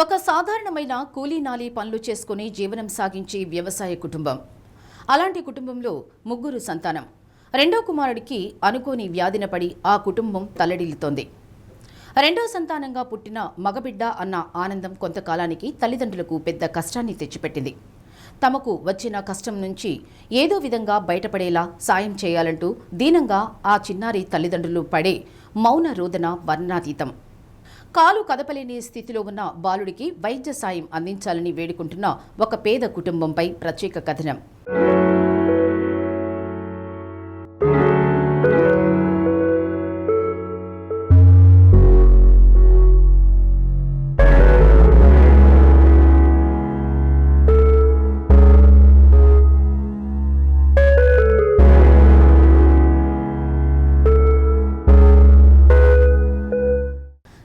ఒక సాధారణమైన కూలీ నాలి పనులు చేసుకుని జీవనం సాగించే వ్యవసాయ కుటుంబం. అలాంటి కుటుంబంలో ముగ్గురు సంతానం. రెండో కుమారుడికి అనుకోని వ్యాధిన పడి ఆ కుటుంబం తల్లడిల్లుతోంది. రెండో సంతానంగా పుట్టిన మగబిడ్డ అన్న ఆనందం కొంతకాలానికి తల్లిదండ్రులకు పెద్ద కష్టాన్ని తెచ్చిపెట్టింది. తమకు వచ్చిన కష్టం నుంచి ఏదో విధంగా బయటపడేలా సాయం చేయాలంటూ దీనంగా ఆ చిన్నారి తల్లిదండ్రులు పడే మౌన రోదన వర్ణాతీతం. కాలు కదపలేని స్థితిలో ఉన్న బాలుడికి వైద్య సాయం అందించాలని వేడుకుంటున్న ఒక పేద కుటుంబంపై ప్రత్యేక కథనం.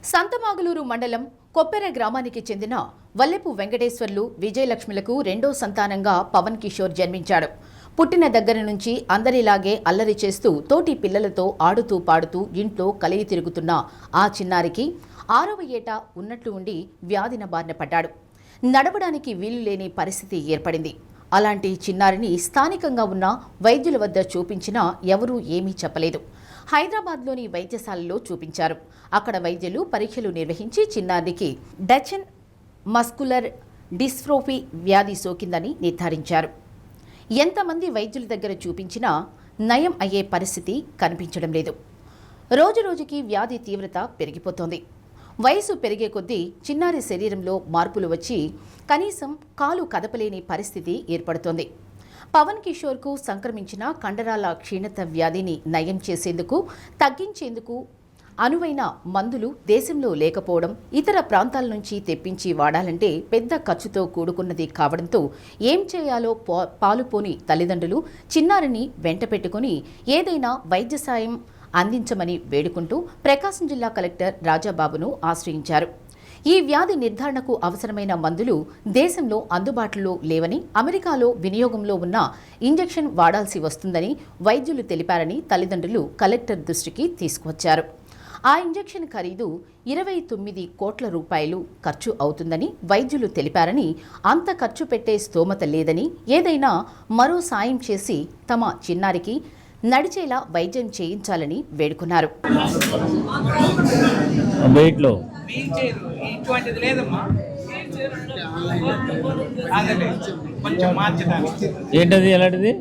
సంతమాగులూరు మండలం కొప్పెర గ్రామానికి చెందిన వల్లెపు వెంకటేశ్వర్లు విజయలక్ష్మిలకు రెండో సంతానంగా పవన్ కిషోర్ జన్మించాడు. పుట్టిన దగ్గర నుంచి అందరిలాగే అల్లరి చేస్తూ తోటి పిల్లలతో ఆడుతూ పాడుతూ ఇంట్లో కలిగి తిరుగుతున్న ఆ చిన్నారికి 6వ ఏట ఉన్నట్లు ఉండి వ్యాధిన బారిన పడ్డాడు. నడవడానికి వీలు లేని పరిస్థితి ఏర్పడింది. అలాంటి చిన్నారిని స్థానికంగా ఉన్న వైద్యుల వద్ద చూపించినా ఎవరూ ఏమీ చెప్పలేదు. హైదరాబాద్లోని వైద్యశాలలో చూపించారు. అక్కడ వైద్యులు పరీక్షలు నిర్వహించి చిన్నారికి డచెన్ మస్కులర్ డిస్ట్రోఫీ వ్యాధి సోకిందని నిర్ధారించారు. ఎంతమంది వైద్యుల దగ్గర చూపించినా నయం అయ్యే పరిస్థితి కనిపించడం లేదు. రోజురోజుకి వ్యాధి తీవ్రత పెరిగిపోతోంది. వయసు పెరిగే కొద్దీ చిన్నారి శరీరంలో మార్పులు వచ్చి కనీసం కాలు కదపలేని పరిస్థితి ఏర్పడుతోంది. పవన్ కిషోర్కు సంక్రమించిన కండరాల క్షీణత వ్యాధిని నయం చేసేందుకు, తగ్గించేందుకు అనువైన మందులు దేశంలో లేకపోవడం, ఇతర ప్రాంతాల నుంచి తెప్పించి వాడాలంటే పెద్ద ఖర్చుతో కూడుకున్నది కావడంతో ఏం చేయాలో పాలుపోని తల్లిదండ్రులు చిన్నారిని వెంట పెట్టుకుని ఏదైనా వైద్య సాయం అందించమని వేడుకుంటూ ప్రకాశం జిల్లా కలెక్టర్ రాజాబాబును ఆశ్రయించారు. ఈ వ్యాధి నిర్ధారణకు అవసరమైన మందులు దేశంలో అందుబాటులో లేవని, అమెరికాలో వినియోగంలో ఉన్న ఇంజెక్షన్ వాడాల్సి వస్తుందని వైద్యులు తెలిపారని తల్లిదండ్రులు కలెక్టర్ దృష్టికి తీసుకువచ్చారు. ఆ ఇంజెక్షన్ ఖరీదు 29 కోట్ల రూపాయలు ఖర్చు అవుతుందని వైద్యులు తెలిపారని, అంత ఖర్చు పెట్టే స్తోమత లేదని, ఏదైనా మరో సాయం చేసి తమ చిన్నారికి నడిచేలా వైద్యం చేయించాలని వేడుకున్నారు. ఏంటది ఎలాంటిది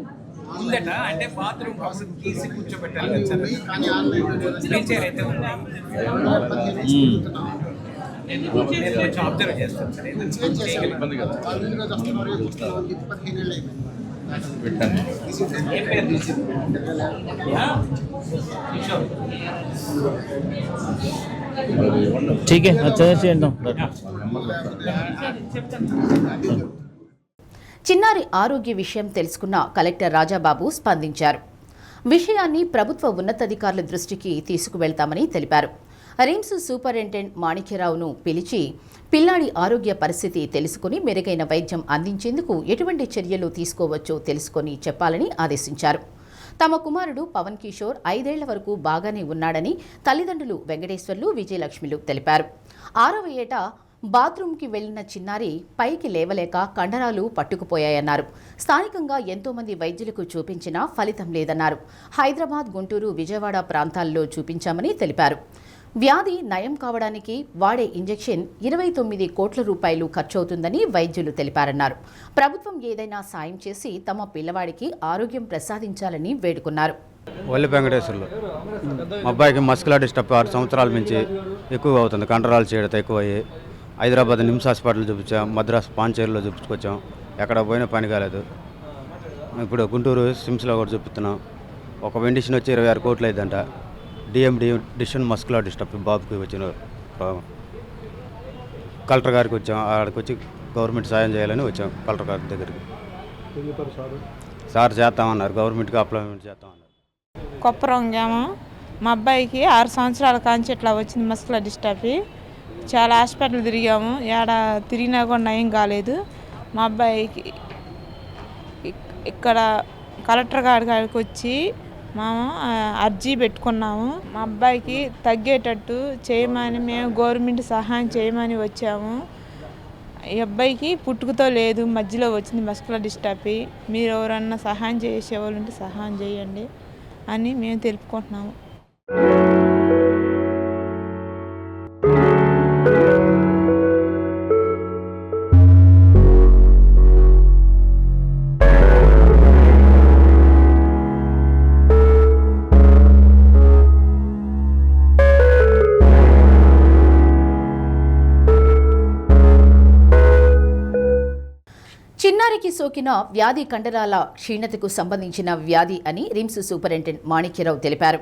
ఉందట అంటే బాత్రూమ్ కోసం తీసి కూర్చోబెట్టాలి కదా సార్. వీల్చైర్ అయితే కొంచెం అబ్జర్వ్ చేస్తాను సార్. ఇబ్బంది కదా పెట్టండి. ఏం పేరు ठीक है अच्छा చిన్నారి ఆరోగ్య విషయం తెలుసుకున్న కలెక్టర్ రాజాబాబు స్పందించారు. విషయాన్ని ప్రభుత్వ ఉన్నతాధికారుల దృష్టికి తీసుకువెళ్తామని తెలిపారు. రిమ్స్ సూపరింటెండెంట్ మాణిక్యరావును పిలిచి పిల్లాడి ఆరోగ్య పరిస్థితి తెలుసుకుని మెరుగైన వైద్యం అందించేందుకు ఎటువంటి చర్యలు తీసుకోవచ్చో తెలుసుకొని చెప్పాలని ఆదేశించారు. తమ కుమారుడు పవన్ కిషోర్ 5 ఏళ్ల వరకు బాగానే ఉన్నాడని తల్లిదండ్రులు వెంకటేశ్వర్లు, విజయలక్ష్మిలు తెలిపారు. 6వ ఏట బాత్రూంకి వెళ్లిన చిన్నారి పైకి లేవలేక కండరాలు పట్టుకుపోయాయన్నారు. స్థానికంగా ఎంతోమంది వైద్యులకు చూపించినా ఫలితం లేదన్నారు. హైదరాబాద్, గుంటూరు, విజయవాడ ప్రాంతాల్లో చూపించామని తెలిపారు. వ్యాధి నయం కావడానికి వాడే ఇంజెక్షన్ 29 కోట్ల రూపాయలు ఖర్చవుతుందని వైద్యులు తెలిపారన్నారు. ప్రభుత్వం ఏదైనా సాయం చేసి తమ పిల్లవాడికి ఆరోగ్యం ప్రసాదించాలని వేడుకున్నారు. వల్లి వెంకటేశ్వర్లు మా అబ్బాయికి మస్కులర్ డిస్ట్రోఫీ 6 సంవత్సరాల నుంచి ఎక్కువగా అవుతుంది. కండరాలు చేయడం ఎక్కువయ్యి హైదరాబాద్ నిమ్స్ హాస్పిటల్ చూపించాం, మద్రాసు పాంచేరులో చూపించుకొచ్చాం. ఎక్కడ పోయినా పని కాలేదు. ఇప్పుడు గుంటూరు సిమ్స్లో కూడా చూపిస్తున్నాం. ఒక వెండిషన్ వచ్చి 26 కోట్లు అయిందంట. డిఎండి డిషన్ మస్కులర్ డిస్ట్రోఫీ బాబుకి వచ్చిన కలెక్టర్ గారికి వచ్చాం. ఆడికి వచ్చి గవర్నమెంట్ సాయం చేయాలని వచ్చాం కలెక్టర్ గారి దగ్గరికి. సార్ చేస్తామన్నారు, గవర్నమెంట్కి అప్లైమెంట్ చేస్తామన్నారు. కొప్పరం గ్రామం. మా అబ్బాయికి 6 సంవత్సరాల కాంచి ఇట్లా వచ్చింది మస్కులర్ డిస్ట్రోఫీ. చాలా హాస్పిటల్ తిరిగాము, ఏడ తిరిగినా కూడా నయం కాలేదు. మా అబ్బాయికి ఇక్కడ కలెక్టర్ గారికి వచ్చి మేము అర్జీ పెట్టుకున్నాము. మా అబ్బాయికి తగ్గేటట్టు చేయమని మేము గవర్నమెంట్ సహాయం చేయమని వచ్చాము. ఈ అబ్బాయికి పుట్టుకతో లేదు, మధ్యలో వచ్చింది మస్కులర్ డిస్ట్రాఫీ. మీరు ఎవరన్నా సహాయం చేసేవాళ్ళు ఉంటే సహాయం చేయండి అని మేము తెలుపుకుంటున్నాము. చిన్నారికి సోకిన వ్యాధి కండరాల క్షీణతకు సంబంధించిన వ్యాధి అని రిమ్స్ సూపరింటెండెంట్ మాణిక్యరావు తెలిపారు.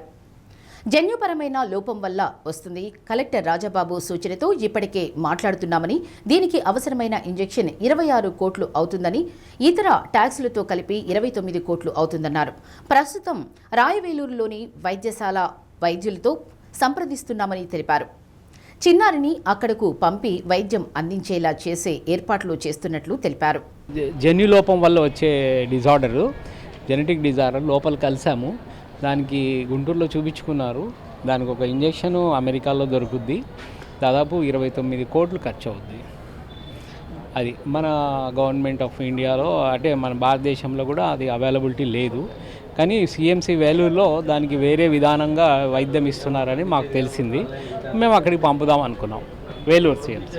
జన్యుపరమైన లోపం వల్ల వస్తుంది. కలెక్టర్ రాజాబాబు సూచనతో ఇప్పటికే మాట్లాడుతున్నామని, దీనికి అవసరమైన ఇంజెక్షన్ 26 కోట్లు అవుతుందని, ఇతర ట్యాక్సులతో కలిపి 29 కోట్లు అవుతుందన్నారు. ప్రస్తుతం రాయవేలూరులోని వైద్యశాల వైద్యులతో సంప్రదిస్తున్నామని తెలిపారు. చిన్నారిని అక్కడకు పంపి వైద్యం అందించేలా చేసే ఏర్పాట్లు చేస్తున్నట్లు తెలిపారు. జన్యు లోపం వల్ల వచ్చే డిజార్డరు, జెనెటిక్ డిజార్డర్ లోపల కలిసాము. దానికి గుంటూరులో చూపించుకున్నారు. దానికి ఒక ఇంజెక్షన్ అమెరికాలో దొరుకుద్ది. దాదాపు 29 కోట్లు ఖర్చు అవుద్ది. అది మన గవర్నమెంట్ ఆఫ్ ఇండియాలో, అంటే మన భారతదేశంలో కూడా అది అవైలబిలిటీ లేదు. కానీ సిఎంసి వేలూరులో దానికి వేరే విధానంగా వైద్యం ఇస్తున్నారని మాకు తెలిసింది. మేము అక్కడికి పంపుదాం అనుకున్నాం. వేలూరు సిఎంసి.